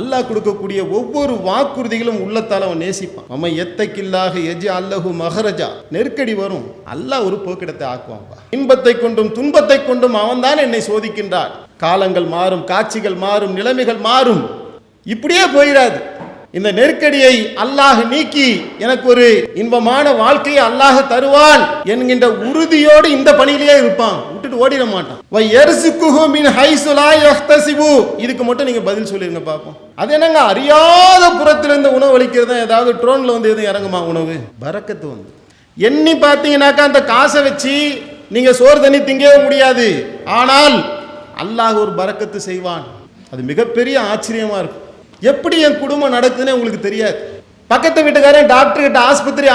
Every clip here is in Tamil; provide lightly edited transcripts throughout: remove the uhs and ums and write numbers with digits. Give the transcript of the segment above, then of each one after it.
அல்லாஹ் கொடுக்கக்கூடிய ஒவ்வொரு வாக்குறுதிகளும் உள்ளத்தால் அவன் நேசிப்பான். அவன் எத்தைக்கில்லாக எஜி அல்லஹு மஹரஜா. நெருக்கடி வரும், அல்லாஹ் ஒரு போக்கிடத்தை ஆக்குவான். இன்பத்தை கொண்டும் துன்பத்தை கொண்டும் அவன் தான் என்னை சோதிக்கின்றான். காலங்கள் மாறும், காட்சிகள் மாறும், நிலைமைகள் மாறும், இப்படியே போயிடாது. இந்த நெருக்கடியை அல்லாஹ் நீக்கி எனக்கு ஒரு இன்பமான வாழ்க்கையை அல்லாஹ் தருவான் என்கின்ற உறுதியோடு இந்த பணியிலேயே இருப்பான், விட்டுட்டு ஓடிட மாட்டான். இதுக்கு மட்டும் நீங்க பதில் சொல்லிருங்க பாப்போம். அது என்னங்க, அறியாத புறத்திலிருந்து உணவு அளிக்கிறது. ஏதாவது ட்ரோன்ல வந்து எதுவும் இறங்குமா உணவு? பரக்கத்து வந்து எண்ணி பார்த்தீங்கன்னாக்கா அந்த காசை வச்சு நீங்க சோறு தண்ணி திங்கவே முடியாது. ஆனால் அல்லாஹ் ஒரு பரக்கத்து செய்வான். அது மிகப்பெரிய ஆச்சரியமா இருக்கும். எப்படி என் குடும்பம் நடக்குதுன்னு உங்களுக்கு தெரியாது. பக்கத்து வீட்டுக்காரன் டாக்டர் கிட்ட ஆஸ்பத்திரி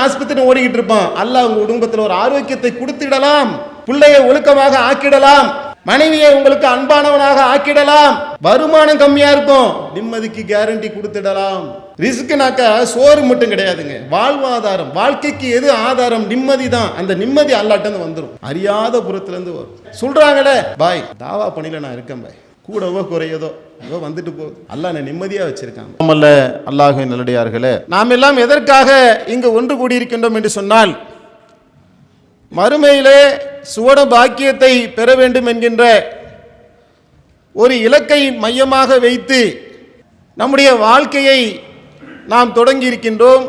ஓடிக்கிட்டு இருப்பான். அல்லாஹ் உங்க குடும்பத்தில் ஒரு ஆரோக்கியத்தை கொடுத்திடலாம், பிள்ளையை ஒழுக்கமாக ஆக்கிடலாம், மனைவியை உங்களுக்கு அன்பானவனாக ஆக்கிடலாம். வருமானம் கம்மியா இருக்கும், நிம்மதிக்கு கேரண்டி கொடுத்திடலாம். ரிஸ்க்னாக்க சோறு மட்டும் கிடையாதுங்க, வாழ்வாதாரம், வாழ்க்கைக்கு எது ஆதாரம்? நிம்மதி தான். அந்த நிம்மதி அல்லாட்டந்து வந்துடும், அறியாத புறத்துல இருந்து வரும். சொல்றாங்களே பாய் தாவா பணியில நான் இருக்கேன் பாய், கூடவோ குறையதோ ஏதோ வந்துட்டு போகுது, அல்லாஹ் என்ன நிம்மதியா வச்சிருக்காங்க. அல்லாஹ்வின் நல்லடியார்களே, நாம் எல்லாம் எதற்காக இங்கு ஒன்று கூடியிருக்கின்றோம் என்று சொன்னால், மறுமையிலே சுவன பாக்கியத்தை பெற வேண்டும் என்கின்ற ஒரு இலக்கை மையமாக வைத்து நம்முடைய வாழ்க்கையை நாம் தொடங்கி இருக்கின்றோம்.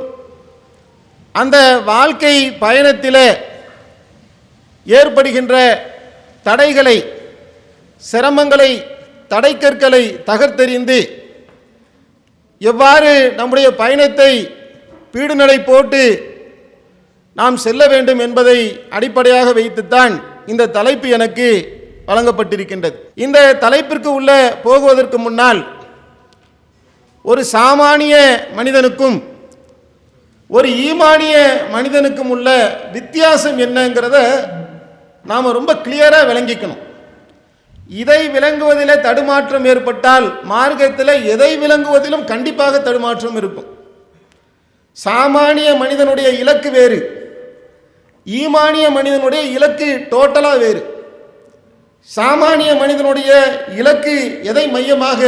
அந்த வாழ்க்கை பயணத்தில் ஏற்படுகின்ற தடைகளை, சிரமங்களை, தடைக்கற்களை தகர்த்தெறிந்து எவ்வாறு நம்முடைய பயணத்தை பீடுநடை போட்டு நாம் செல்ல வேண்டும் என்பதை அடிப்படையாக வைத்துத்தான் இந்த தலைப்பு எனக்கு வழங்கப்பட்டிருக்கின்றது. இந்த தலைப்பிற்கு உள்ள போகுவதற்கு முன்னால் ஒரு சாமானிய மனிதனுக்கும் ஒரு ஈமானிய மனிதனுக்கும் உள்ள வித்தியாசம் என்னங்கிறத நாம் ரொம்ப கிளியராக விளங்கிக்கணும். இதை விளங்குவதிலே தடுமாற்றம் ஏற்பட்டால் மார்க்கத்தில் எதை விளங்குவதிலும் கண்டிப்பாக தடுமாற்றம் இருக்கும். சாமானிய மனிதனுடைய இலக்கு வேறு, ஈமானிய மனிதனுடைய இலக்கு டோட்டலா வேறு. சாமானிய மனிதனுடைய இலக்கு எதை மையமாக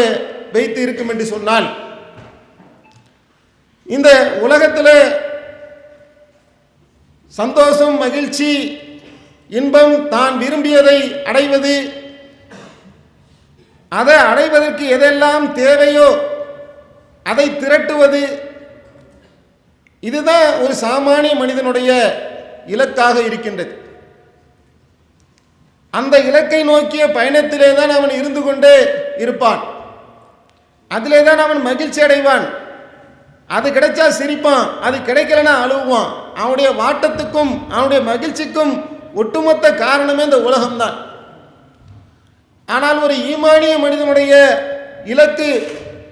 வைத்து இருக்கும் என்று சொன்னால், இந்த உலகத்தில் சந்தோஷம், மகிழ்ச்சி, இன்பம், தான் விரும்பியதை அடைவது, அதை அடைவதற்கு எதெல்லாம் தேவையோ அதை திரட்டுவது, இதுதான் ஒரு சாமானிய மனிதனுடைய இலக்காக இருக்கின்றது. அந்த இலக்கை நோக்கிய பயணத்திலே தான் அவன் இருந்து கொண்டே இருப்பான். அதிலே தான் அவன் மகிழ்ச்சி அடைவான். அது கிடைச்சா சிரிப்பான், அது கிடைக்கலன்னா அழுவான். அவனுடைய வாட்டத்துக்கும் அவனுடைய மகிழ்ச்சிக்கும் ஒட்டுமொத்த காரணமே இந்த உலகம்தான். ஆனால் ஒரு ஈமானிய மனிதனுடைய இலக்கு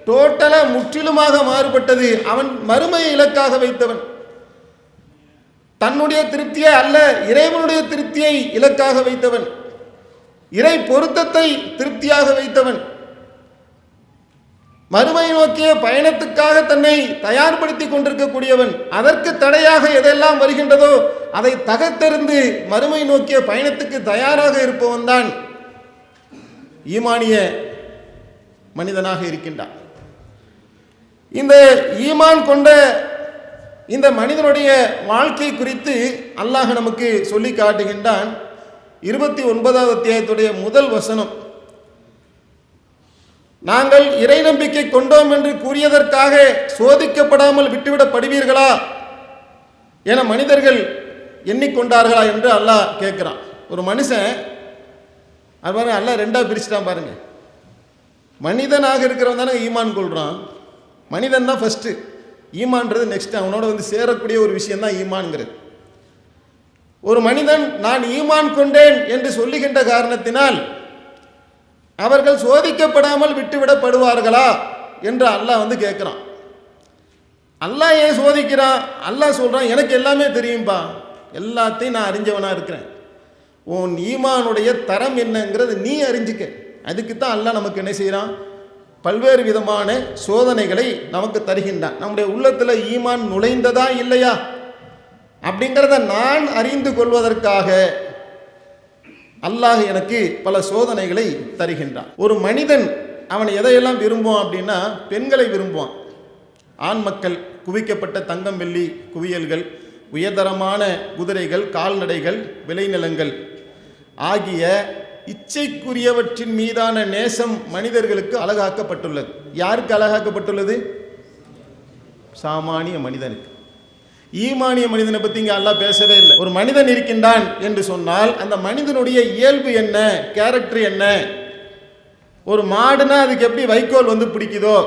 டோட்டலா முற்றிலுமாக மாறுபட்டது. அவன் மறுமையை இலக்காக வைத்தவன், தன்னுடைய திருப்தியை அல்ல இறைவனுடைய திருப்தியை இலக்காக வைத்தவன், இறை பொருத்தத்தை திருப்தியாக வைத்தவன், மறுமை நோக்கிய பயணத்துக்காக தன்னை தயார்படுத்தி கொண்டிருக்கக்கூடியவன். அதற்கு தடையாக எதெல்லாம் வருகின்றதோ அதை தகர்த்தெறிந்து மறுமை நோக்கிய பயணத்துக்கு தயாராக இருப்பவன் தான் ஈமானிய மனிதனாக இருக்கின்றான். இந்த ஈமான் கொண்ட இந்த மனிதனுடைய வாழ்க்கை குறித்து அல்லாஹ் நமக்கு சொல்லி காட்டுகின்றான். 29வது அத்தியாயத்துடைய முதல் வசனம், நாங்கள் இறை நம்பிக்கை கொண்டோம் என்று கூறியதற்காக சோதிக்கப்படாமல் விட்டுவிடப்படுவீர்களா என மனிதர்கள் எண்ணிக்கொண்டார்களா என்று அல்லாஹ் கேட்கிறான். ஒரு மனுஷன் அது பாருங்க, அல்லாஹ் ரெண்டா பிரிச்சுட்டான் பாருங்க. மனிதனாக இருக்கிறவன் தானே ஈமான் கொள்றான். மனிதன் தான் ஃபர்ஸ்ட், ஈமான்றது நெக்ஸ்ட். அவனோட வந்து சேரக்கூடிய ஒரு விஷயம் தான் ஈமான்ங்கிறது. ஒரு மனிதன் நான் ஈமான் கொண்டேன் என்று சொல்லுகின்ற காரணத்தினால் அவர்கள் சோதிக்கப்படாமல் விட்டுவிடப்படுவார்களா என்று அல்லாஹ் வந்து கேட்குறான். அல்லாஹ் ஏன் சோதிக்கிறான்? அல்லாஹ் சொல்கிறான், எனக்கு எல்லாமே தெரியும்பா, எல்லாத்தையும் நான் அறிஞ்சவனாக இருக்கிறேன். உன் ஈமானுடைய தரம் என்னங்கிறது நீ அறிஞ்சிக்க. அதுக்கு தான் அல்லாஹ் நமக்கு என்ன செய்கிறான்? பல்வேறு விதமான சோதனைகளை நமக்கு தருகின்றான். நம்முடைய உள்ளத்தில் ஈமான் நுழைந்ததா இல்லையா அப்படிங்கிறத நான் அறிந்து கொள்வதற்காக அல்லாஹ் எனக்கு பல சோதனைகளை தருகின்றான். ஒரு மனிதன் அவன் எதையெல்லாம் விரும்புவான் அப்படின்னா பெண்களை விரும்புவான். ஆண் மக்கள் குவிக்கப்பட்ட தங்கம் வெள்ளி குவியல்கள், உயர்தரமான குதிரைகள், கால்நடைகள், விளைநிலங்கள் ஆகிய இச்சைக்குரியவற்றின் மீதான நேசம் மனிதர்களுக்கு அழகாக்கப்பட்டுள்ளது. யாருக்கு அழகாக்கப்பட்டுள்ளது? சாமானிய மனிதனுக்கு. ஈமானிய மனிதனை பற்றி இங்கே அல்லாஹ் பேசவே இல்லை. ஒரு மனிதன் இருக்கின்றான் என்று சொன்னால் அந்த மனிதனுடைய இயல்பு என்ன, கேரக்டர் என்ன? ஒரு மாடுனா அதுக்கு எப்படி வைக்கோல் வந்து பிடிக்குதோ,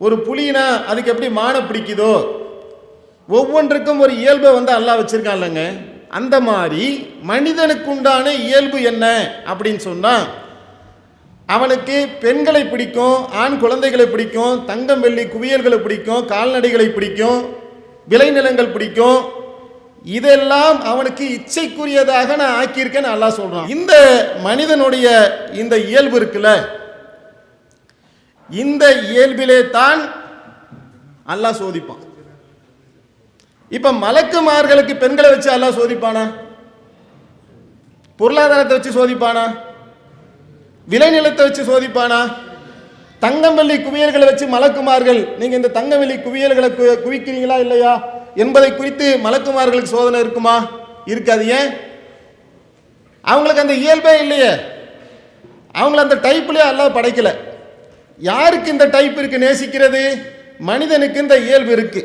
ஒரு புலினா அதுக்கு எப்படி மானை பிடிக்குதோ, ஒவ்வொன்றுக்கும் ஒரு இயல்பை வந்து அல்லாஹ் வச்சிருக்கான் இல்லைங்க. அந்த மாதிரி மனிதனுக்கு உண்டான இயல்பு என்ன அப்படின்னு சொன்னால், அவனுக்கு பெண்களை பிடிக்கும், ஆண் குழந்தைகளை பிடிக்கும், தங்கம் வெள்ளி குவியல்களை பிடிக்கும், கால்நடைகளை பிடிக்கும், விளைநிலங்கள் பிடிக்கும். இதெல்லாம் அவனுக்கு இச்சைக்குரியதாக நான் ஆக்கியிருக்கேன்னு அல்லாஹ் சொல்றான். இந்த மனிதனுடைய இந்த இயல்பு இருக்குல்ல, இந்த இயல்பிலே தான் அல்லாஹ் சோதிப்பான். இப்ப மலக்குமார்களுக்கு பெண்களை வச்சு அல்லாஹ் சோதிப்பானா? பொருளாதாரத்தை வச்சு சோதிப்பானா? விளைநிலத்தை வச்சு சோதிப்பானா? தங்கம் வெள்ளி குவியல்களை வச்சு மலக்குமார்கள் நீங்க இந்த தங்கம் வெள்ளி குவியல்களை குவிக்கிறீங்களா இல்லையா என்பதை குறித்து மலக்குமார்களுக்கு சோதனை இருக்குமா? இருக்காது. ஏன்? அவங்களுக்கு அந்த இயல்பே இல்லையே. அவங்கள அந்த டைப்லயே அல்லாஹ் படைக்கல. யாருக்கு இந்த டைப் இருக்கு? நேசிக்கிறது மனிதனுக்கு இந்த இயல்பு இருக்கு.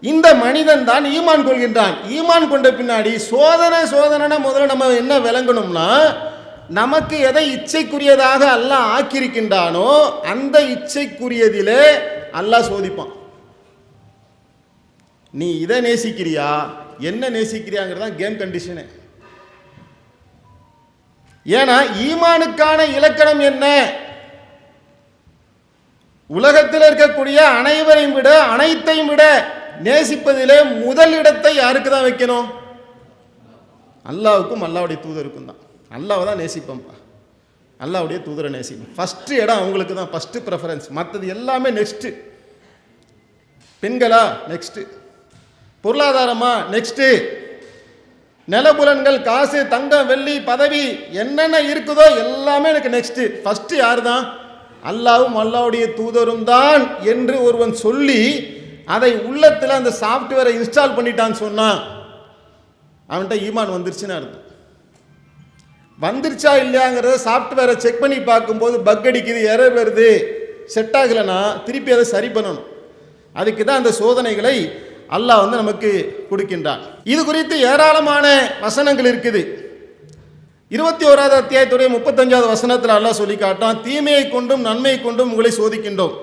இந்த மனிதன் தான் ஈமான் கொள்கின்றான். ஈமான் கொண்ட பின்னாடி சோதனை முதல்ல நம்ம என்ன விளங்கணும்னா, நமக்கு எதை இச்சைக்குரியதாக அல்லாஹ் ஆக்கியிருக்கின்றானோ அந்த இச்சைக்குரியதிலே அல்லாஹ் சோதிப்பான். நீ இதை நேசிக்கிறியா, என்ன நேசிக்கிறியாங்கிறது தான் கேம் கண்டிஷனு. ஏன்னா ஈமானுக்கான இலக்கணம் என்ன? உலகத்தில் இருக்கக்கூடிய அனைவரையும் விட, அனைத்தையும் விட நேசிப்பதிலே முதல் இடத்தை யாருக்கு தான் வைக்கணும்? அல்லாவுக்கும் அல்லாவுடைய தூதருக்கும் தான். அல்லாவை தான் நேசிப்போம்ப்பா, அல்லாவுடைய தூதரை நேசிப்போம். ஃபஸ்ட்டு இடம் அவங்களுக்கு தான், ஃபஸ்ட்டு ப்ரெஃபரன்ஸ். மற்றது எல்லாமே நெக்ஸ்ட்டு. பெண்களா நெக்ஸ்ட்டு, பொருளாதாரமா நெக்ஸ்ட்டு, நிலபுலன்கள், காசு, தங்கம் வெள்ளி, பதவி என்னென்ன இருக்குதோ எல்லாமே எனக்கு நெக்ஸ்ட்டு. ஃபஸ்ட்டு யார் தான்? அல்லாவும் அல்லாவுடைய தூதரும் தான் என்று ஒருவன் சொல்லி அதை உள்ளத்தில் அந்த சாஃப்ட்வேரை இன்ஸ்டால் பண்ணிட்டான்னு சொன்னான், அவன்கிட்ட ஈமான் வந்துருச்சுன்னு அர்த்தம். வந்துருச்சா இல்லையாங்கிறத சாஃப்ட்வேரை செக் பண்ணி பார்க்கும்போது பக் அடிக்குது, எரர் வருது, செட் ஆகலைன்னா திருப்பி அதை சரி பண்ணணும். அதுக்கு தான் அந்த சோதனைகளை அல்லாஹ் வந்து நமக்கு கொடுக்கின்றான். இது குறித்து ஏராளமான வசனங்கள் இருக்குது. 21வது அத்தியாயத்துடைய 35வது வசனத்தில் அல்லாஹ் சொல்லி காட்டான், தீமையை கொண்டும் நன்மையை கொண்டும் உங்களை சோதிக்கின்றோம்.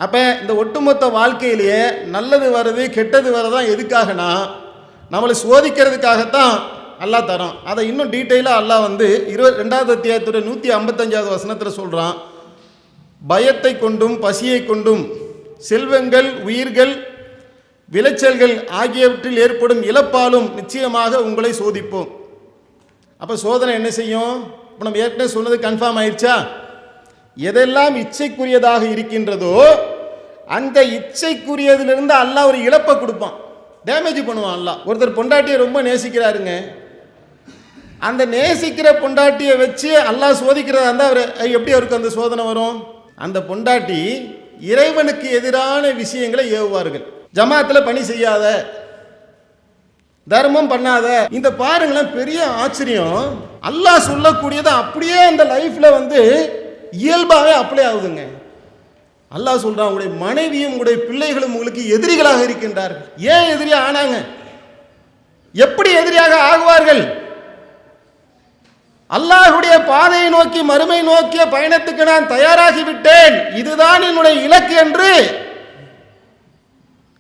அப்போ இந்த ஒட்டுமொத்த வாழ்க்கையிலேயே நல்லது வருது கெட்டது வரதான் எதுக்காகனா நம்மளை சோதிக்கிறதுக்காகத்தான் அல்லாஹ் தரான். அதை இன்னும் டீட்டெயிலாக அல்லாஹ் வந்து 22வது அத்தியாயத்துடைய 155வது வசனத்தில் சொல்கிறான், பயத்தை கொண்டும் பசியை கொண்டும் செல்வங்கள், உயிர்கள், விளைச்சல்கள் ஆகியவற்றில் ஏற்படும் இழப்பாலும் நிச்சயமாக உங்களை சோதிப்போம். அப்போ சோதனை என்ன செய்யும்? இப்போ நம்ம ஏற்கனவே சொன்னது கன்ஃபார்ம் ஆயிடுச்சா? எதெல்லாம் இச்சைக்குரியதாக இருக்கின்றதோ அந்த இச்சைக்குரியதிலிருந்து அல்லாஹ் ஒரு இழப்பை கொடுப்பான், டேமேஜ் பண்ணுவான் அல்லாஹ். ஒருத்தர் பொண்டாட்டியை ரொம்ப நேசிக்கிறாருங்க, அந்த நேசிக்கிற பொண்டாட்டியை வச்சு அல்லாஹ் சோதிக்கிறதா இருந்தால் அவர் எப்படி அவருக்கு அந்த சோதனை வரும்? அந்த பொண்டாட்டி இறைவனுக்கு எதிரான விஷயங்களை ஏவுவார்கள். ஜமாத்தில் பணி செய்யாத, தர்மம் பண்ணாத. இந்த பாருங்களேன், பெரிய ஆச்சரியம். அல்லாஹ் சொல்லக்கூடியதை அப்படியே அந்த லைஃப்ல வந்து இயல்பாகவே அப்ளை ஆகுதுங்க. அல்லாஹ் சொல்றான், உங்களுடைய மனைவியும் உங்களுடைய பிள்ளைகளும் உங்களுக்கு எதிரிகளாக இருக்கின்றார்கள். ஏன் எதிரியா ஆனாங்க? எப்படி எதிரியாக ஆகுவார்கள்? அல்லாஹ்வுடைய பாதையை நோக்கி, மறுமை நோக்கிய பயணத்துக்கு நான் தயாராகிவிட்டேன், இதுதான் என்னுடைய இலக்கு என்று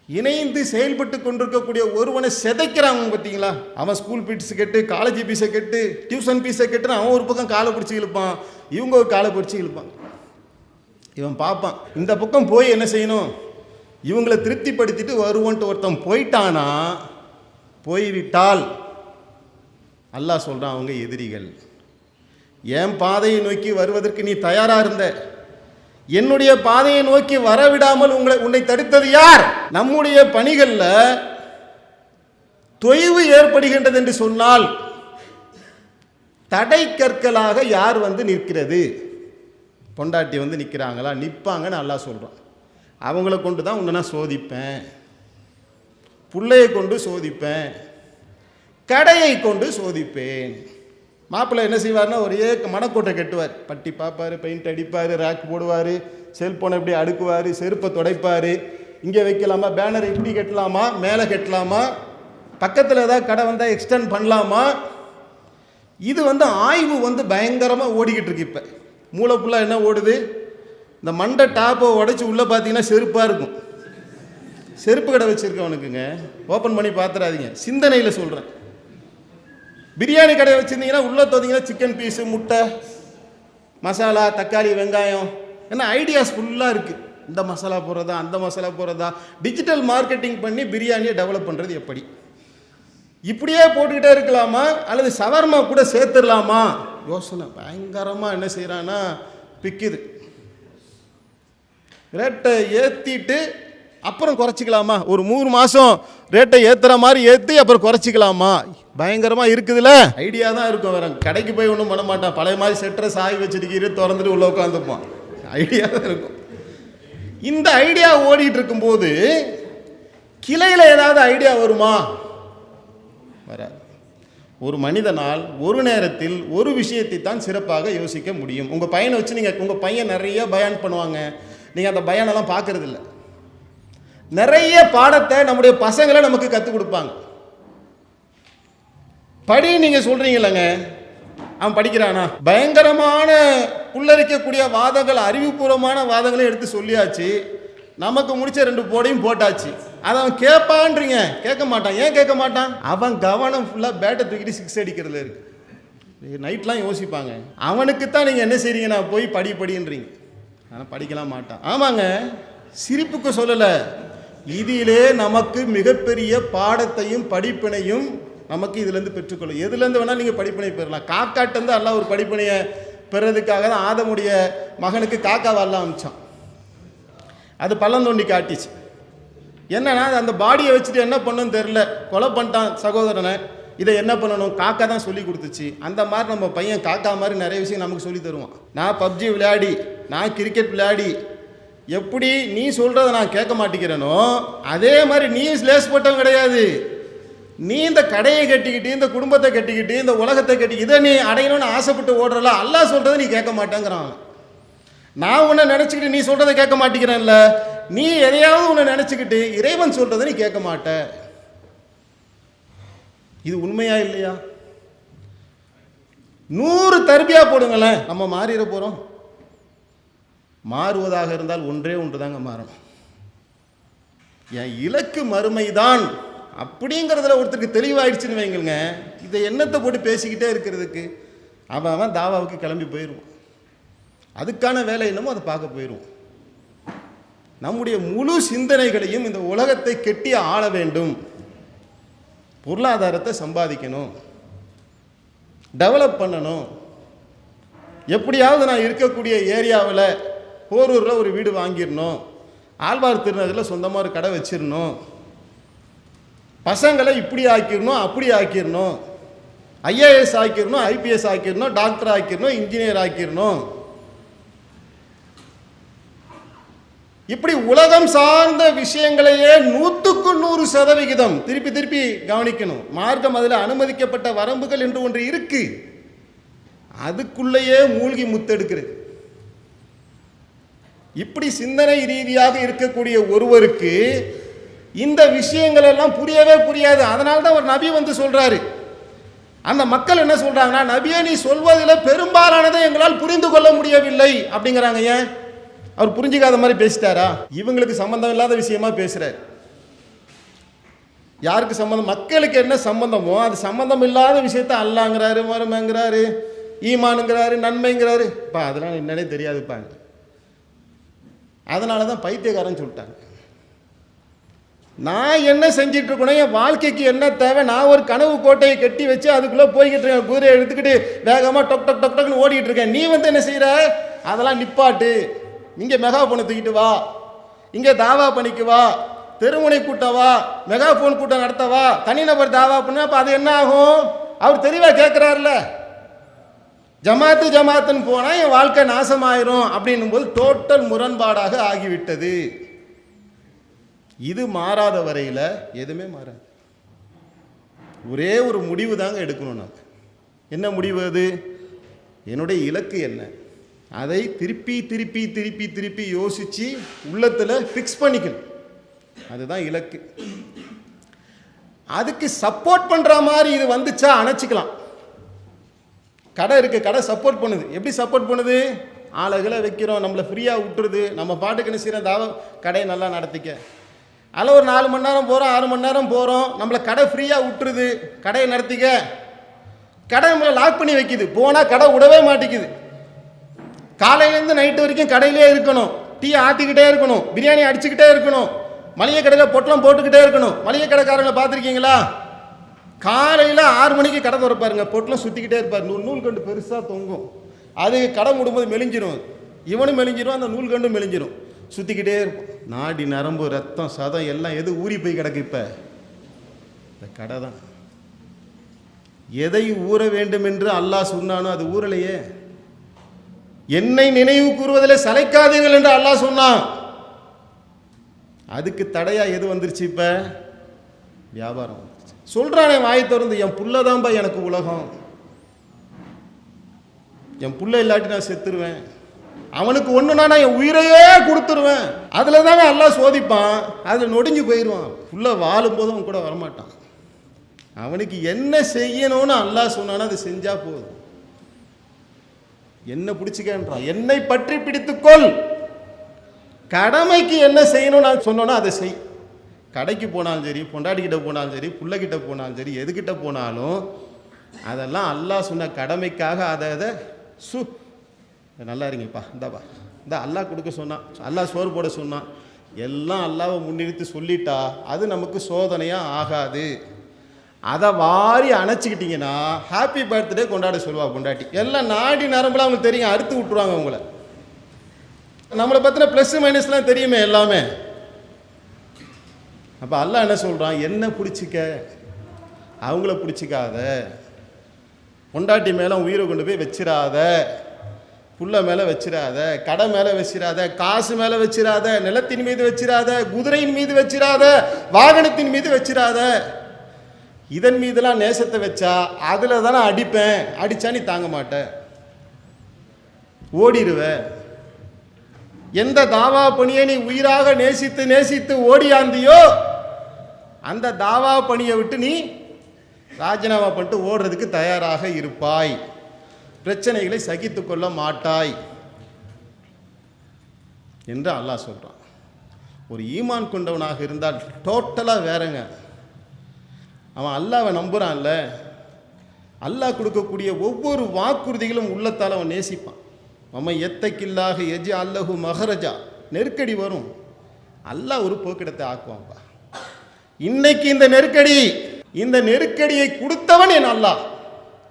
இணைந்து செயல்பட்டு கொண்டிருக்கக்கூடிய ஒருவனை சிதைக்கிறாங்க பார்த்தீங்களா? அவன் ஸ்கூல் ஃபீஸ் கெட்டு, காலேஜ் ஃபீஸை கெட்டு, டியூஷன் ஃபீஸை கெட்டு, அவன் ஒரு பக்கம் காலை பிடிச்சி இழுப்பான், இவங்க ஒரு காலை பிடிச்சி இழுப்பான். இவன் பார்ப்பான் இந்த பக்கம் போய் என்ன செய்யணும், இவங்களை திருப்திப்படுத்திட்டு வருவோன்ட்டு ஒருத்தன் போயிட்டானா, போய்விட்டால் அல்லாஹ் சொல்கிறான் அவங்க எதிரிகள். என் பாதையை நோக்கி வருவதற்கு நீ தயாராக இருந்த, என்னுடைய பாதையை நோக்கி வரவிடாமல் உன்னை தடுத்தது யார்? நம்முடைய பணிகளில் தொய்வு ஏற்படுகின்றது என்று சொன்னால் தடை கற்களாக யார் வந்து நிற்கிறது? பொண்டாட்டி வந்து நிற்கிறாங்களா, நிற்பாங்கன்னு அல்லாஹ் சொல்கிறான். அவங்கள கொண்டு தான் உன்னை நான் சோதிப்பேன், பிள்ளையை கொண்டு சோதிப்பேன், கடையை கொண்டு சோதிப்பேன். மாப்பிள்ளை என்ன செய்வார்னா ஒரே மனக்கோட்டை கட்டுவார், பட்டி பார்ப்பார், பெயிண்ட் அடிப்பார், ரேக் போடுவார், செல்ஃபோனை இப்படி அடுக்குவார், செருப்பை துடைப்பார், இங்கே வைக்கலாமா, பேனர் இப்படி கட்டலாமா, மேலே கட்டலாமா, பக்கத்தில் ஏதாவது கடை வந்தால் எக்ஸ்டெண்ட் பண்ணலாமா. இது வந்து ஆய்வு வந்து பயங்கரமாக ஓடிக்கிட்டு இருக்கு. இப்போ மூளை ஃபுல்லாக என்ன ஓடுது, இந்த மண்டை டாப்பை உடைச்சி உள்ளே பார்த்தீங்கன்னா செருப்பாக இருக்கும். செருப்பு கடை வச்சுருக்கவனுக்குங்க ஓப்பன் பண்ணி பார்த்துடாதீங்க, சிந்தனையில் சொல்கிறேன். பிரியாணி கடை வச்சுருந்தீங்கன்னா உள்ளே தோதிங்கன்னா சிக்கன் பீஸு, முட்டை, மசாலா, தக்காளி, வெங்காயம், ஏன்னா ஐடியாஸ் ஃபுல்லாக இருக்குது. இந்த மசாலா போடுறதா, அந்த மசாலா போடுறதா, டிஜிட்டல் மார்க்கெட்டிங் பண்ணி பிரியாணியை டெவலப் பண்ணுறது எப்படி, இப்படியே போட்டுக்கிட்டே இருக்கலாமா அல்லது சவர்மா கூட சேர்த்துடலாமா, யோசனை பயங்கரமாக என்ன செய்கிறான்னா பிக்குது. ரேட்டை ஏற்றிட்டு அப்புறம் குறைச்சிக்கலாமா, ஒரு 3 மாதம் ரேட்டை ஏற்றுற மாதிரி ஏற்றி அப்புறம் குறைச்சிக்கலாமா, பயங்கரமாக இருக்குதுல்ல. ஐடியா தான் இருக்கும், வேற கடைக்கு போய் ஒன்றும் பண்ண மாட்டான், பழைய மாதிரி செட்டரை சாய் வச்சுட்டு திறந்துட்டு உள்ள உட்காந்துப்பான், ஐடியா தான் இருக்கும். இந்த ஐடியா ஓடிட்டு இருக்கும்போது கிளையில் ஏதாவது ஐடியா வருமா, வராது. ஒரு மனிதனால் ஒரு நேரத்தில் ஒரு விஷயத்தை தான் சிறப்பாக யோசிக்க முடியும். உங்கள் பையனை வச்சு நீங்கள், உங்கள் பையன் நிறைய பயான் பண்ணுவாங்க, நீங்கள் அந்த பயானெல்லாம் பார்க்கறதில்ல. நிறைய பாடத்தை நம்முடைய பசங்களை நமக்கு கற்றுக் கொடுப்பாங்க. படி நீங்கள் சொல்கிறீங்களங்க, அவன் படிக்கிறானா, பயங்கரமான புல்லரிக்கக்கூடிய வாதங்கள், அறிவுபூர்வமான வாதங்களை எடுத்து சொல்லியாச்சு, நமக்கு முடிச்ச 2 போடையும் போட்டாச்சு. அதை அவன் கேட்பான்றீங்க, கேட்க மாட்டான். ஏன் கேட்க மாட்டான், அவன் கவனம் ஃபுல்லாக பேட்டை தூக்கிட்டு 6 அடிக்கிறதுல இருக்கு. நைட்லாம் யோசிப்பாங்க. அவனுக்கு தான் நீங்கள் என்ன செய்றீங்க, நான் போய் படின்றீங்க, ஆனால் படிக்கலாம் மாட்டான். ஆமாங்க, சிரிப்புக்கு சொல்லலை, இதிலே நமக்கு மிகப்பெரிய பாடத்தையும் படிப்பினையும் நமக்கு இதுலேருந்து பெற்றுக்கொள்ளும். எதுலேருந்து வேணால் நீங்கள் படிப்பினை பெறலாம். காக்காட்டேருந்து அல்ல ஒரு படிப்பினையை பெறதுக்காக தான் ஆதமுடைய மகனுக்கு காக்காவை எல்லாம் அமிச்சான். அது பள்ளம் தோண்டி காட்டிச்சு. என்னன்னா அந்த பாடியை வச்சுட்டு என்ன பண்ணணும்னு தெரில, கொலை பண்ணிட்டான் சகோதரனை. இதை என்ன பண்ணணும், காக்கா தான் சொல்லி கொடுத்துச்சு. அந்த மாதிரி நம்ம பையன் காக்கா மாதிரி நிறைய விஷயம் நமக்கு சொல்லி தருவான். நான் பப்ஜி விளையாடி, நான் கிரிக்கெட் விளையாடி, எப்படி நீ சொல்கிறத நான் கேட்க மாட்டேங்கிறேனோ அதே மாதிரி நீ லேஸ் போட்டவன் கிடையாது. நீ இந்த கடையை கட்டிக்கிட்டு, இந்த குடும்பத்தை கட்டிக்கிட்டு, இந்த உலகத்தை கட்டி இதை நீ அடையணும்னு ஆசைப்பட்டு ஓடுறல, அல்லாஹ் சொல்கிறத நீ கேட்க மாட்டேங்கிறான். நான் உன்னை நினச்சிக்கிட்டு நீ சொல்கிறத கேட்க மாட்டேங்கிறேன்ல, நீ எதையாவது உன்னை நினச்சிக்கிட்டு இறைவன் சொல்கிறத நீ கேட்க மாட்ட. இது உண்மையா இல்லையா? 100 தர்பியா போடுங்களேன், நம்ம மாறிட போகிறோம். மாறுவதாக இருந்தால் ஒன்றே ஒன்று தாங்க மாறணும். என் இலக்கு மறுமைதான் அப்படிங்கிறதுல ஒருத்தருக்கு தெளிவாயிடுச்சுன்னு வைங்க, இதை என்னத்தை போட்டு பேசிக்கிட்டே இருக்கிறதுக்கு அவன் தாவாவுக்கு கிளம்பி போயிடுவான். அதுக்கான வேலை என்னமோ அதை பார்க்க போயிடுவோம். நம்முடைய முழு சிந்தனைகளையும் இந்த உலகத்தை கெட்டி ஆள வேண்டும், பொருளாதாரத்தை சம்பாதிக்கணும், டெவலப் பண்ணணும். எப்படியாவது நான் இருக்கக்கூடிய ஏரியாவில் போரூரில் ஒரு வீடு வாங்கிடணும், ஆழ்வார் திருநகரில் சொந்தமாக ஒரு கடை வச்சிடணும், பசங்களை இப்படி ஆக்கிடணும், அப்படி ஆக்கிடணும், ஐஏஎஸ் ஆக்கிடணும், ஐபிஎஸ் ஆக்கிடணும், டாக்டர் ஆக்கிடணும், இன்ஜினியர் ஆக்கிடணும். இப்படி உலகம் சார்ந்த விஷயங்களையே 100க்கு 100% திருப்பி திருப்பி கவனிக்கணும். மார்க்கம் அதில் அனுமதிக்கப்பட்ட வரம்புகள் என்று ஒன்று இருக்கு, அதுக்குள்ளேயே மூழ்கி முத்தெடுக்கிறது. இப்படி சிந்தனை ரீதியாக இருக்கக்கூடிய ஒருவருக்கு இந்த விஷயங்கள் எல்லாம் புரியவே புரியாது. அதனால தான் ஒரு நபி வந்து சொல்றாரு. அந்த மக்கள் என்ன சொல்றாங்கன்னா, நபியே நீ சொல்வதில் பெரும்பாலானதை எங்களால் புரிந்து கொள்ள முடியவில்லை அப்படிங்கிறாங்க. ஏன்? அவர் புரிஞ்சுக்காத மாதிரி பேசிட்டாரா? இவங்களுக்கு சம்பந்தம் இல்லாத விஷயமா பேசுறாரு. யாருக்கு சம்பந்தம்? மக்களுக்கு என்ன சம்பந்தமோ அது சம்பந்தம் இல்லாத விஷயத்த அல்லாங்கிறாரு, மருமங்கிறாரு, ஈமானுங்கிறாரு, நன்மைங்கிறாரு. இப்போ அதெல்லாம் என்னன்னே தெரியாதுப்பாங்க. அதனால தான் பைத்தியக்காரன் சொல்லிட்டாங்க. நான் என்ன செஞ்சிட்டு இருக்கணும், என் வாழ்க்கைக்கு என்ன தேவை, நான் ஒரு கனவு கோட்டையை கட்டி வச்சு அதுக்குள்ளே போய்கிட்டு இருக்கேன், குதிரையை எடுத்துக்கிட்டு வேகமாக டொக் டொக் டொக் டொக்னு ஓடிக்கிட்டு இருக்கேன். நீ வந்து என்ன செய்கிற, அதெல்லாம் நிப்பாட்டு, இங்கே மெகா ஃபோனை தூக்கிட்டு வா, இங்கே தாவா பண்ணிக்கு வா, தெருமுனை கூட்டம் வா, மெகா ஃபோன் கூட்டம் நடத்தவா, தனிநபர் தாவா பண்ண. அப்போ அது என்ன ஆகும்? அவர் தெளிவாக கேட்குறாருல, ஜமாத்துன்னு போனால் என் வாழ்க்கை நாசமாயிரும் அப்படின்னும் போது டோட்டல் முரண்பாடாக ஆகிவிட்டது. இது மாறாத வரையில் எதுவுமே மாறாது. ஒரே ஒரு முடிவு தாங்க எடுக்கணும். நாங்கள் என்ன முடிவு? அது என்னுடைய இலக்கு என்ன, அதை திருப்பி திருப்பி திருப்பி திருப்பி யோசித்து உள்ளத்தில் ஃபிக்ஸ் பண்ணிக்கணும். அதுதான் இலக்கு. அதுக்கு சப்போர்ட் பண்ணுற மாதிரி இது வந்துச்சா அணைச்சிக்கலாம். கடை இருக்குது, கடை சப்போர்ட் பண்ணுது. எப்படி சப்போர்ட் பண்ணுது? ஆளுகளை வைக்கிறோம், நம்மளை ஃப்ரீயாக விட்டுருது. நம்ம பாட்டுக்கு என்ன செய்கிறோம்? தாவ கடையை நல்லா நடத்திக்க. அதில் ஒரு 4 மணி நேரம் போகிறோம், 6 மணி நேரம் போகிறோம், நம்மளை கடை ஃப்ரீயாக விட்டுருது. கடையை நடத்திக்க. கடை நம்மளை லாக் பண்ணி வைக்குது. போனால் கடை விடவே மாட்டேங்குது. காலையிலேருந்து நைட்டு வரைக்கும் கடையிலே இருக்கணும். டீ ஆற்றிக்கிட்டே இருக்கணும், பிரியாணி அடிச்சுக்கிட்டே இருக்கணும், மளிகை கடையில் பொட்டலம் போட்டுக்கிட்டே இருக்கணும். மளிகை கடைக்காரங்களை பார்த்துருக்கீங்களா? காலையில் 6 மணிக்கு கடை திறப்பாருங்க, பொட்டலம் சுற்றிக்கிட்டே இருப்பார். நூல் கண்டு பெருசாக தொங்கும். அது கடை மூடும்போது மெலிஞ்சிரும், இவனும் மெலிஞ்சிரும், அந்த நூல் கண்டும் மெலிஞ்சிரும். சுற்றிக்கிட்டே இருக்கும். நாடி நரம்பு ரத்தம் சதம் எல்லாம் எது ஊறி போய் கிடக்கு? இப்போ இந்த கடை தான். எதை ஊற வேண்டும் என்று அல்லாஹ் சொன்னானோ அது ஊறலையே. என்னை நினைவு கூறுவதில் சளைக்காதீர்கள் என்று அல்லாஹ் சொன்னான். அதுக்கு தடையா எது வந்துருச்சு? இப்ப வியாபாரம் வந்துருச்சு. சொல்றானே வாயை திறந்து, என் புள்ளதான்பா எனக்கு உலகம், என் புள்ள இல்லாட்டி நான் செத்துருவேன், அவனுக்கு ஒண்ணுனா நான் என் உயிரையே கொடுத்துருவேன். அதுல தானே எல்லாம் சோதிப்பான். அதுல நொடிஞ்சு போயிடுவான். புள்ள வாழும் போதும் அவன் கூட வரமாட்டான். அவனுக்கு என்ன செய்யணும்னு அல்லாஹ் சொன்னானோ அதை செஞ்சா போதும். என்ன பிடிச்சிக்கன்றான்? என்னை பற்றி பிடித்துக்கொள். கடமைக்கு என்ன செய்யணும் நான் சொன்னோன்னா அதை செய். கடைக்கு போனாலும் சரி, பொண்டாட்டிக்கிட்ட போனாலும் சரி, பிள்ளைகிட்ட போனாலும் சரி, எதுக்கிட்ட போனாலும் அதெல்லாம் அல்லாஹ் சொன்ன கடமைக்காக அதை நல்லா இருங்கப்பா, இந்தாப்பா, இந்த அல்லாஹ் கொடுக்க சொன்னான், அல்லாஹ் சோறு போட சொன்னான், எல்லாம் அல்லாஹ்வை முன்னிறுத்தி சொல்லிட்டா அது நமக்கு சோதனையாக ஆகாது. அதை வாரி அணைச்சிக்கிட்டிங்கன்னா ஹாப்பி பர்த்டே கொண்டாட சொல்லுவா பொண்டாட்டி. எல்லாம் நாடி நரம்புலாம் அவங்களுக்கு தெரியும், அறுத்து விட்டுருவாங்க அவங்கள. நம்மளை பற்றின ப்ளஸ் மைனஸ்லாம் தெரியுமே எல்லாமே. அப்போ அல்லாஹ் என்ன சொல்கிறான்? என்ன பிடிச்சிக்க, அவங்கள பிடிச்சிக்காத, பொண்டாட்டி மேலே உயிரை கொண்டு போய் வச்சிடாத, புள்ள மேலே வச்சிடாத, கடை மேலே வச்சிடாத, காசு மேலே வச்சிடாத, நிலத்தின் மீது வச்சிடாத, குதிரையின் மீது வச்சிடாத, வாகனத்தின் மீது வச்சிடாத. இதன் மீதெல்லாம் நேசத்தை வச்சா அதில் தானே அடிப்பேன், அடித்தா நீ தாங்க மாட்ட, ஓடிடுவ. எந்த தாவா பணியை நீ உயிராக நேசித்து நேசித்து ஓடியாந்தியோ அந்த தாவா பணியை விட்டு நீ ராஜினாமா பண்ணிட்டு ஓடுறதுக்கு தயாராக இருப்பாய், பிரச்சனைகளை சகித்து கொள்ள மாட்டாய் என்று அல்லாஹ் சொல்கிறான். ஒரு ஈமான் கொண்டவனாக இருந்தால் டோட்டலாக வேறங்க. அவன் அல்லாஹ்வை நம்புறான்ல, அல்லாஹ் கொடுக்கக்கூடிய ஒவ்வொரு வாக்குறுதிகளும் உள்ளத்தால் அவன் நேசிப்பான். அவன் எத்தக்கில்லாக எஜி அல்லஹு மஹரஜா, நெருக்கடி வரும், அல்லாஹ் ஒரு போக்கிடத்தை ஆக்குவான்ப்பா. இன்னைக்கு இந்த நெருக்கடியை கொடுத்தவன் என் அல்லாஹ்.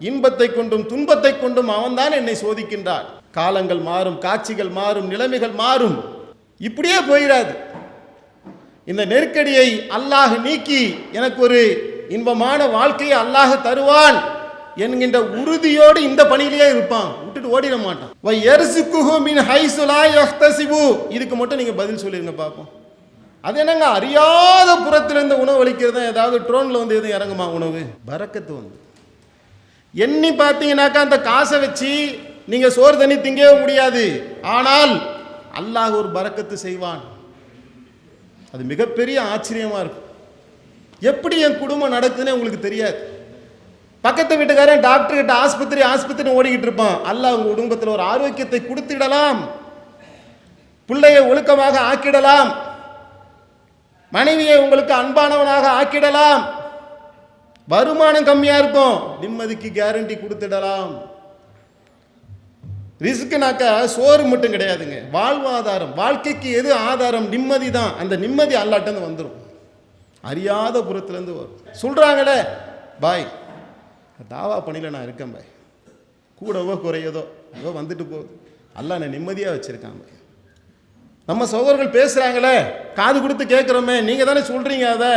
இன்பத்தை கொண்டும் துன்பத்தை கொண்டும் அவன்தான் என்னை சோதிக்கின்றான். காலங்கள் மாறும், காட்சிகள் மாறும், நிலைமைகள் மாறும், இப்படியே போயிடாது. இந்த நெருக்கடியை அல்லாஹ் நீக்கி எனக்கு ஒரு இன்பமான வாழ்க்கையை அல்லாஹ் தருவான் என்கின்ற உறுதியோடு இந்த பணியிலேயே இருப்பான், விட்டுட்டு ஓடிட மாட்டான். இதுக்கு மட்டும் நீங்க பதில் சொல்லிருங்க பார்ப்போம். அது என்னங்க, அறியாத புறத்திலிருந்து உணவு அளிக்கிறது. ஏதாவது ட்ரோன்ல வந்து எதுவும் இறங்குமா உணவு? பரக்கத்து வந்து எண்ணி பார்த்தீங்கன்னாக்கா அந்த காசை வச்சு நீங்க சோறு தண்ணி திங்கவே முடியாது. ஆனால் அல்லாஹ் ஒரு பரக்கத்து செய்வான். அது மிகப்பெரிய ஆச்சரியமா இருக்கும். எப்படி என் குடும்பம் நடக்குதுன்னு உங்களுக்கு தெரியாது. பக்கத்து வீட்டுக்காரன் டாக்டர் கிட்ட ஆஸ்பத்திரி ஓடிக்கிட்டு இருப்பான். அல்லாஹ் உங்க குடும்பத்தில் ஒரு ஆரோக்கியத்தை கொடுத்திடலாம், பிள்ளையை ஒழுக்கமாக ஆக்கிடலாம், மனைவியை உங்களுக்கு அன்பானவனாக ஆக்கிடலாம், வருமானம் கம்மியா இருக்கும், நிம்மதிக்கு கேரண்டி கொடுத்திடலாம். ரிஸ்க்னாக்கா சோறு மட்டும் கிடையாதுங்க, வாழ்வாதாரம், வாழ்க்கைக்கு எது ஆதாரம்? நிம்மதி தான். அந்த நிம்மதி அல்லாட்டந்து வந்துடும், அறியாத புறத்துலேருந்து வரும். சொல்கிறாங்களே பாய், தாவா பணியில் நான் இருக்கேன் பாய், கூடவோ குறையதோ ஏதோ வந்துட்டு போகுது, அல்லாஹ் நான் நிம்மதியாக வச்சுருக்காங்க. நம்ம சகோதரர்கள் பேசுகிறாங்களே, காது கொடுத்து கேட்குறோமே, நீங்கள் தானே சொல்கிறீங்க. அதை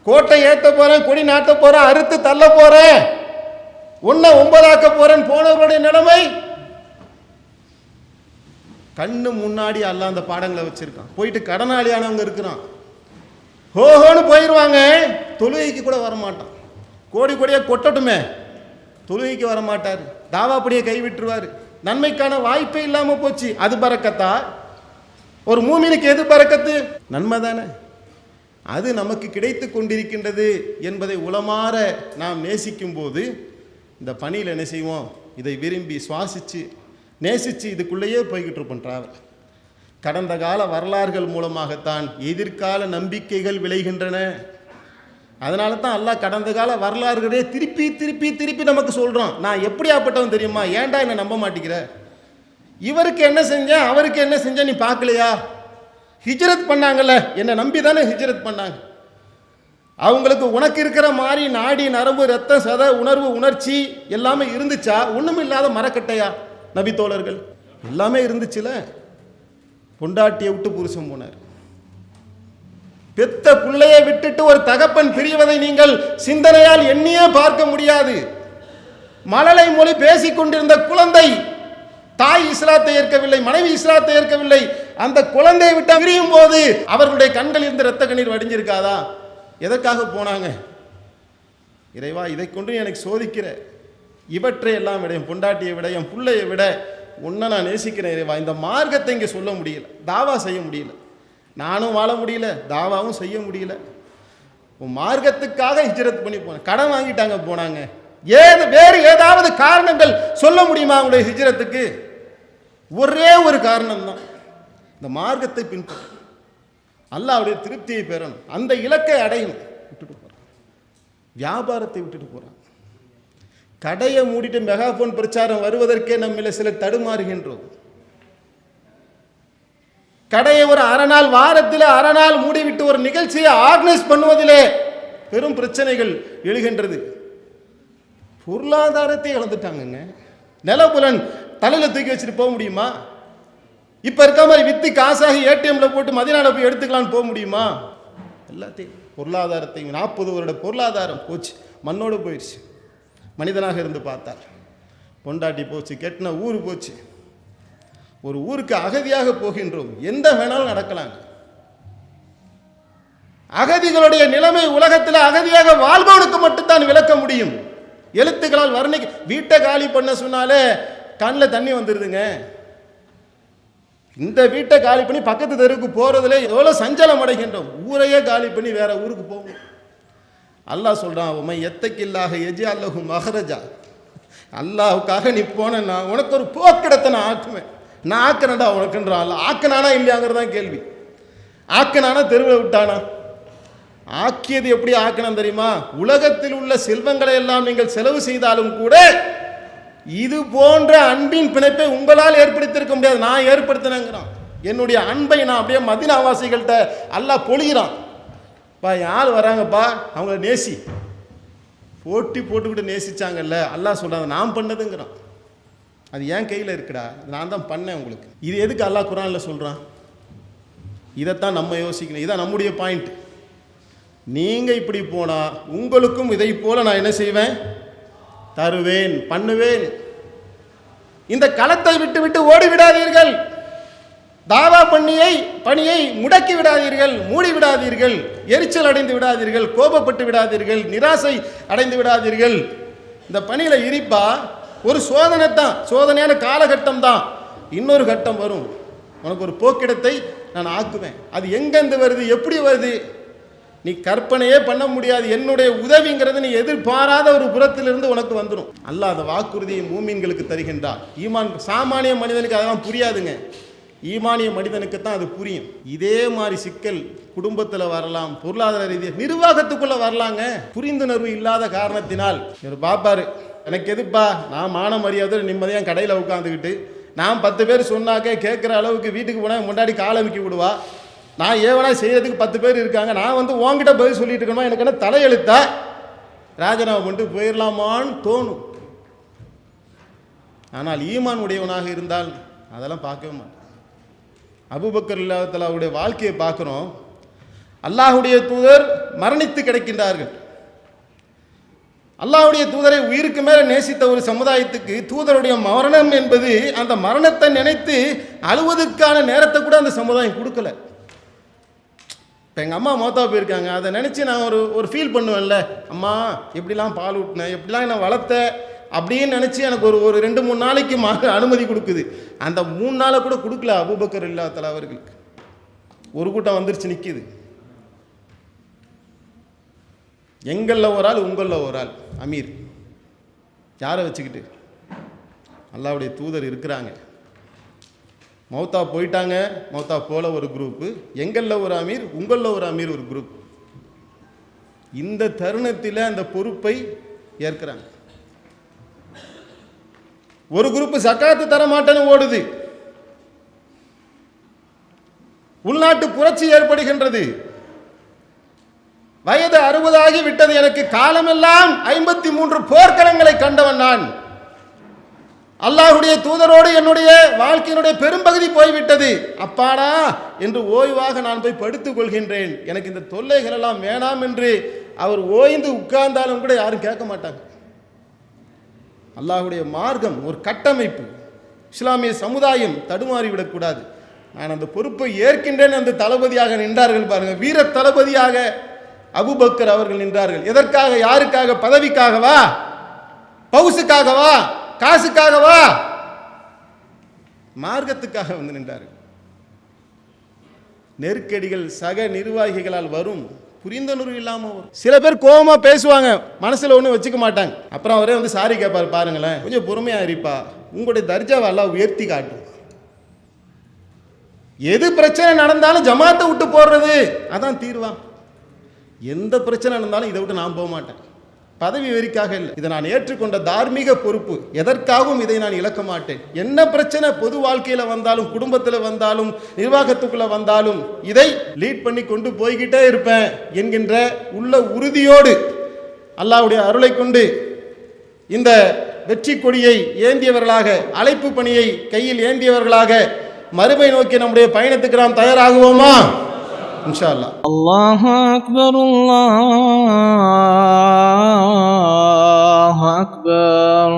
கோட்டை ஏற்ற போகிறேன், கொடி நாட்ட போகிறேன், அறுத்து தள்ள போகிறேன், ஒன்ன 9 போறேன் போனவருடைய நிலைமை. கண்ணு முன்னாடி அல்லாஹ் அந்த பாடங்களை வச்சிருக்கான். போயிட்டு கடனாளியானவங்க இருக்கிறான், ஹோஹோன்னு போயிடுவாங்க, தொழுகைக்கு கூட வரமாட்டான். கோடி கோடியா கொட்டட்டுமே, தொழுகைக்கு வரமாட்டார், தாவாப்படியை கைவிட்டுருவார். நன்மைக்கான வாய்ப்பே இல்லாமல் போச்சு. அது பரக்கத்தா? ஒரு மூமினுக்கு எது பரக்கத்து? நன்மை தானே. அது நமக்கு கிடைத்து கொண்டிருக்கின்றது என்பதை உளமாற நாம் நேசிக்கும் போது இந்த பணியில் என்ன செய்வோம்? இதை விரும்பி சுவாசித்து நேசித்து இதுக்குள்ளேயே போய்கிட்டு இருப்போம். டிராவல் கடந்த கால வரலாறுகள் மூலமாகத்தான் எதிர்கால நம்பிக்கைகள் விளைகின்றன. அதனால தான் அல்லாஹ் கடந்த கால வரலாறுகளே திருப்பி திருப்பி திருப்பி நமக்கு சொல்கிறான். நான் எப்படியாப்பட்டவன் தெரியுமா, ஏன்டா என்னை நம்ப மாட்டேங்கிற? இவருக்கு என்ன செஞ்சேன், அவருக்கு என்ன செஞ்சேன், நீ பார்க்கலையா? ஹிஜ்ரத் பண்ணாங்கல்ல, என்னை நம்பி தானே ஹிஜ்ரத் பண்ணாங்க. அவங்களுக்கு உனக்கு இருக்கிற மாதிரி நாடி நரம்பு ரத்தம் சத உணர்வு உணர்ச்சி எல்லாமே இருந்துச்சா? ஒன்றும் இல்லாத மரக்கட்டையா நபி தோழர்கள்? எல்லாமே இருந்துச்சுல. பொண்டாட்டியை விட்டு புருஷன் போனார். பெத்த பிள்ளையை விட்டுட்டு ஒரு தகப்பன் பிரிவதை நீங்கள் சிந்தனையால் எண்ணியே பார்க்க முடியாது. மழலை மொழி பேசிக் கொண்டிருந்த குழந்தை, தாய் இஸ்லாத்தை ஏற்கவில்லை, மனைவி இஸ்லாத்தை ஏற்கவில்லை. அந்த குழந்தையை விட்டு பிரியும் போது அவர்களுடைய கண்களில் இருந்து இரத்த கண்ணீர் வடிஞ்சிருக்காதா? எதற்காக போனாங்க? இறைவா, இதை கொண்டு எனக்கு சோதிக்கிற, இவற்றை எல்லாம் விட, என் பொண்டாட்டியை விட, என் பிள்ளையை விட உன்னை நான் நேசிக்கிறேன் இறைவா. இந்த மார்க்கத்தை இங்கே சொல்ல முடியல, தாவா செய்ய முடியல, நானும் வாழ முடியல, தாவாவும் செய்ய முடியல. உன் மார்க்கத்துக்காக ஹிஜ்ரத் பண்ணி போனேன். கடன் வாங்கிட்டாங்க போனாங்க. வேறு ஏதாவது காரணங்கள் சொல்ல முடியுமா அவங்களுடைய ஹிஜ்ரத்துக்கு? ஒரே ஒரு காரணம் தான், இந்த மார்க்கத்தை பின்பற்ற, அல்லாஹ்வுடைய திருப்தியை பெறணும், அந்த இலக்கை அடையணும். விட்டுட்டு போறான், வியாபாரத்தை விட்டுட்டு போறான். கடையை மூடிட்டு மெகாபோன் பிரச்சாரம் வருவதற்கே நம்மள சிலர் தடுமாறுகின்றோம். கடையை ஒரு அரை நாள், வாரத்தில் அரை நாள் மூடிவிட்டு ஒரு நிகழ்ச்சியை ஆர்கனைஸ் பண்ணுவதிலே பெரும் பிரச்சனைகள் எழுகின்றது. பொருளாதாரத்தை இழந்துட்டாங்க. நிலபுலன் தலையில் தூக்கி வச்சுட்டு போக முடியுமா? இப்போ இருக்க மாதிரி வித்து காசாகி ஏடிஎம்ல போட்டு மதினால போய் எடுத்துக்கலான்னு போக முடியுமா? எல்லாத்தையும் பொருளாதாரத்தை 40 வருட பொருளாதாரம் போச்சு, மண்ணோடு போயிடுச்சு. மனிதனாக இருந்து பார்த்தார். பொண்டாட்டி போச்சு, கெட்டின ஊர் போச்சு. ஒரு ஊருக்கு அகதியாக போகின்றோம். எந்த வேணாலும் நடக்கலாங்க. அகதிகளுடைய நிலைமை உலகத்தில் அகதியாக வாழ்பவனுக்கு மட்டும்தான் விளக்க முடியும். எழுத்துக்களால் வர்ணிக்க. வீட்டை காலி பண்ண சொன்னாலே கண்ணில் தண்ணி வந்துடுதுங்க. இந்த வீட்டை காலி பண்ணி பக்கத்து தெருவுக்கு போறதுல எவ்வளோ சஞ்சலம் அடைகின்றோம். ஊரையே காலி பண்ணி வேற ஊருக்கு போகும். அல்லாஹ் சொல்றான், உமை எத்தக்கில்லாக எஜிஅல் லஹு மஹ்ரஜா. அல்லாஹ்வுக்காக நீ போனா உனக்கு ஒரு போக்கிடத்தை நான் ஆக்குவேன். நான் ஆக்கினடா உனக்குன்றான். அல்ல ஆக்கினானா இல்லையாங்கிறதான் கேள்வி. ஆக்கினானா தெருவில் விட்டானா? ஆக்கியது எப்படி ஆக்கணும் தெரியுமா? உலகத்தில் உள்ள செல்வங்களை எல்லாம் நீங்கள் செலவு செய்தாலும் கூட இது போன்ற அன்பின் பிணைப்பை உங்களால் ஏற்படுத்தியிருக்க முடியாது. நான் ஏற்படுத்தினேங்கிறான். என்னுடைய அன்பை நான் அப்படியே மதீனாவாசிகள்கிட்ட அல்லாஹ் பொழிகிறான். பா, யார் வராங்கப்பா, அவங்கள நேசி. போட்டி போட்டுக்கிட்டு நேசிச்சாங்கல்ல, அல்லாஹ் சொல்றாங்க நான் பண்ணதுங்கிறான். அது என் கையில் இருக்குடா, நான் தான் பண்ணேன் உங்களுக்கு. இது எதுக்கு அல்லாஹ் குர்ஆன்ல சொல்றான்? இதைத்தான் நம்ம யோசிக்கணும். இதான் நம்முடைய பாயிண்ட். நீங்க இப்படி போனா உங்களுக்கும் இதை போல நான் என்ன செய்வேன்? தருவேன், பண்ணுவேன். இந்த களத்தை விட்டு விட்டு ஓடி விடாதீர்கள். தாவா பணியை முடக்கி விடாதீர்கள், மூடி விடாதீர்கள், எரிச்சல் அடைந்து விடாதீர்கள், கோபப்பட்டு விடாதீர்கள், நிராசை அடைந்து விடாதீர்கள். இந்த பணியில் இருப்பா ஒரு சோதனை தான், சோதனையான காலகட்டம் தான். இன்னொரு கட்டம் வரும், உனக்கு ஒரு போக்கிடத்தை நான் ஆக்குவேன். அது எங்கேருந்து வருது, எப்படி வருது, நீ கற்பனையே பண்ண முடியாது. என்னுடைய உதவிங்கிறது நீ எதிர்பாராத ஒரு புறத்திலிருந்து உனக்கு வந்துடும். அல்லாஹ் அந்த வாக்குறுதியை மூமின்களுக்கு தருகின்றார். ஈமான் சாமானிய மனிதனுக்கு அதெல்லாம் புரியாதுங்க. ஈமானிய மனிதனுக்கு தான் அது புரியும். இதே மாதிரி சிக்கல் குடும்பத்தில் வரலாம், பொருளாதார ரீதியாக நிர்வாகத்துக்குள்ள வரலாங்க. புரிந்துணர்வு இல்லாத காரணத்தினால் ஒரு பாப்பாரு, எனக்கு எதுப்பா, நான் மான மரியாதை நிம்மதியாக கடையில் உட்காந்துக்கிட்டு நான் 10 பேர் சொன்னாக்க கேட்குற அளவுக்கு வீட்டுக்கு போனால் முன்னாடி காலை விக்கி விடுவா. நான் ஏவனா செய்யறதுக்கு 10 பேர் இருக்காங்க. நான் வந்து உங்ககிட்ட பதில் சொல்லிட்டு இருக்கணுமா? எனக்கு என்ன தலையெழுத்தா? ராஜினாமா பண்ணிட்டு போயிடலாமான்னு தோணும். ஆனால் ஈமான் உடையவனாக இருந்தால் அதெல்லாம் பார்க்கவே மாட்டேன். அபூபக்கர் ரலியல்லாஹு அவருடைய வாழ்க்கையை பார்க்குறோம். அல்லாஹுடைய தூதர் மரணித்து கிடக்கின்றார்கள். அல்லாஹ்வுடைய தூதரை உயிருக்கு மேல நேசித்த ஒரு சமுதாயத்துக்கு தூதருடைய மரணம் என்பது, அந்த மரணத்தை நினைத்து அழுவதற்கான நேரத்தை கூட அந்த சமுதாயம் கொடுக்கல. இப்போ எங்கள் அம்மா மௌத்தா போயிருக்காங்க, அதை நினச்சி நான் ஒரு ஃபீல் பண்ணுவேன்ல, அம்மா எப்படிலாம் பால் ஊட்டினேன், எப்படிலாம் நான் வளர்த்தேன் அப்படின்னு நினச்சி எனக்கு ஒரு 2-3 நாளைக்கு அனுமதி கொடுக்குது. அந்த 3 நாளை கூட கொடுக்கல அபூபக்கர் ரலியல்லாஹு அவர்களுக்கு. ஒரு கூட்டம் வந்துருச்சு நிற்கிது. எங்களில் ஒரு ஆள், உங்களில் ஒரு ஆள் அமீர். யாரை வச்சுக்கிட்டு? அல்லாஹ்வுடைய தூதர் இருக்கிறாங்க, மௌத்தா போயிட்டாங்க, மௌத்தா போல ஒரு குரூப்பு, எங்களில் ஒரு அமீர், உங்களில் ஒரு அமீர் ஒரு குரூப். இந்த தருணத்தில் அந்த பொறுப்பை ஏற்கிறாங்க. ஒரு குரூப்பு சக்காத்து தர மாட்டேன்னு ஓடுது, உள்நாட்டு புரட்சி ஏற்படுகின்றது. வயது 60 ஆகி விட்டது எனக்கு, காலமெல்லாம் 53 போர்க்களங்களை கண்டவன் நான். அல்லாஹ்வுடைய தூதரோடு என்னுடைய வாழ்க்கையினுடைய பெரும்பகுதி போய்விட்டது. அப்பாடா என்று ஓய்வாக நான் போய் படுத்துக் கொள்கின்றேன், எனக்கு இந்த தொல்லைகள் எல்லாம் வேணாம் என்று அவர் ஓய்ந்து உட்கார்ந்தாலும் கூட யாரும் கேட்க மாட்டாங்க. அல்லாஹ்வுடைய மார்க்கம் ஒரு கட்டமைப்பு, இஸ்லாமிய சமுதாயம் தடுமாறிவிடக்கூடாது. நான் அந்த பொறுப்பை ஏற்கின்றேன். அந்த தளபதியாக நின்றார்கள் பாருங்க, வீர தளபதியாக அபூபக்கர் அவர்கள் நின்றார்கள். எதற்காக? யாருக்காக? பதவிக்காகவா? பவுசுக்காகவா? காசுக்காகவா? மார்க்கத்துக்காக வந்து நின்றார்கள். நெருக்கடிகள் சக நிர்வாகிகளால் வரும், புரிந்துணர்வு இல்லாமல் வரும். சில பேர் கோபமா பேசுவாங்க, மனசுல ஒன்றும் வச்சுக்க மாட்டாங்க. அப்புறம் அவரே வந்து சாரி கேட்பார், பாருங்களேன் கொஞ்சம் பொறுமையா இருப்பா, உங்களுடைய தர்ஜாவை எல்லாம் உயர்த்தி காட்டும். எது பிரச்சனை நடந்தாலும் ஜமாத்தை விட்டு போடுறது அதான் தீர்வா. எந்த பிரச்சனை நடந்தாலும் இதை விட்டு நான் போக மாட்டேன், பதவி வெறிக்காக இல்லை. இதை நான் ஏற்றுக்கொண்ட தார்மீக பொறுப்பு, எதற்காகவும் இதை நான் இழக்க மாட்டேன். என்ன பிரச்சனை பொது வாழ்க்கையில் வந்தாலும், குடும்பத்தில் வந்தாலும், நிர்வாகத்துக்குள்ள வந்தாலும் இதை லீட் பண்ணி கொண்டு போய்கிட்டே இருப்பேன் என்கின்ற உள்ள உறுதியோடு அல்லாஹ்வுடைய அருளை கொண்டு இந்த வெற்றி கொடியை ஏந்தியவர்களாக, அழைப்பு பணியை கையில் ஏந்தியவர்களாக மறுமை நோக்கி நம்முடைய பயணத்துக்கு நாம் தயாராகுவோமா? இன்ஷா அல்லாஹ். அல்லாஹு அக்பர், அல்லாஹு அக்பர்.